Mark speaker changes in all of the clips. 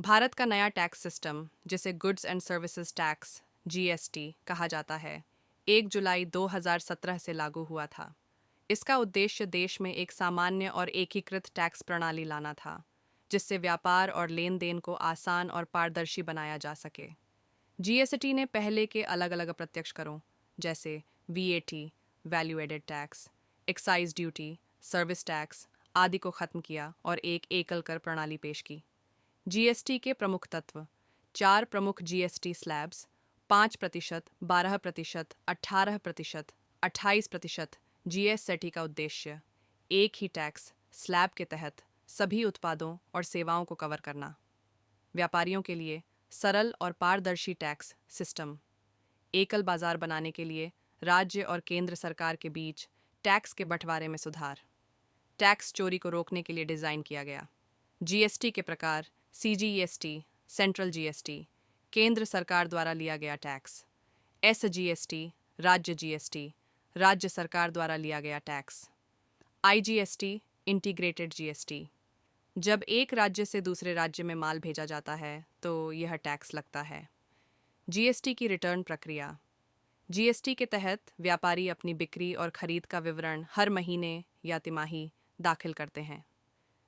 Speaker 1: भारत का नया tax system, जिसे goods and services tax (GST) कहा जाता है, 1 जुलाई 2017 से लागू हुआ था। इसका उद्देश्य देश में एक सामान्य और एकीकृत टैक्स प्रणाली लाना था, जिससे व्यापार और लेन देन को आसान और पारदर्शी बनाया जा सके। जीएसटी ने पहले के अलग अलग अप्रत्यक्ष करों, जैसे VAT (value added tax), excise duty, service tax आदि को खत्म किया और एक एकल कर प्रणाली पेश की। जीएसटी के प्रमुख तत्व: 4 प्रमुख जीएसटी स्लैब्स, 5%, 12%, 18%, 28%। जीएसटी का उद्देश्य एक ही टैक्स स्लैब के तहत सभी उत्पादों और सेवाओं को कवर करना। व्यापारियों के लिए सरल और पारदर्शी टैक्स सिस्टम। एकल बाजार बनाने के लिए राज्य और केंद्र सरकार के बीच टैक्स के बंटवारे में सुधार। टैक्स चोरी को रोकने के लिए डिज़ाइन किया गया। जीएसटी के प्रकार: सीजीएसटी सेंट्रल जीएसटी, केंद्र सरकार द्वारा लिया गया टैक्स। एसजीएसटी राज्य जीएसटी, राज्य सरकार द्वारा लिया गया टैक्स। आईजीएसटी इंटीग्रेटेड जीएसटी, जब एक राज्य से दूसरे राज्य में माल भेजा जाता है तो यह टैक्स लगता है। जीएसटी की रिटर्न प्रक्रिया: जीएसटी के तहत व्यापारी अपनी बिक्री और खरीद का विवरण हर महीने या तिमाही दाखिल करते हैं।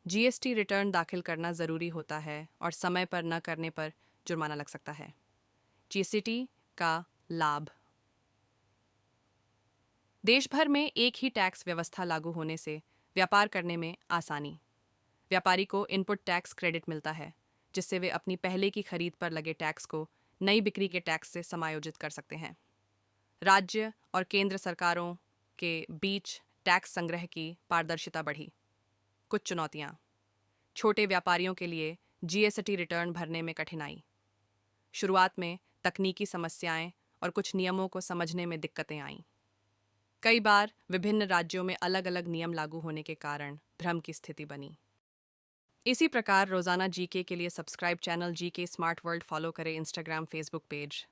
Speaker 1: जीएसटी रिटर्न दाखिल करना ज़रूरी होता है और समय पर न करने पर जुर्माना लग सकता है। जीएसटी का लाभ: देश भर में एक ही टैक्स व्यवस्था लागू होने से व्यापार करने में आसानी। व्यापारी को इनपुट टैक्स क्रेडिट मिलता है, जिससे वे अपनी पहले की खरीद पर लगे टैक्स को नई बिक्री के टैक्स से समायोजित कर सकते हैं। राज्य और केंद्र सरकारों के बीच टैक्स संग्रह की पारदर्शिता बढ़ी। कुछ चुनौतियाँ: छोटे व्यापारियों के लिए जीएसटी रिटर्न भरने में कठिनाई। शुरुआत में तकनीकी समस्याएं और कुछ नियमों को समझने में दिक्कतें आईं। कई बार विभिन्न राज्यों में अलग अलग नियम लागू होने के कारण भ्रम की स्थिति बनी। इसी प्रकार रोजाना जीके के लिए subscribe channel GK smart world follow करें इंस्टाग्राम फेसबुक पेज।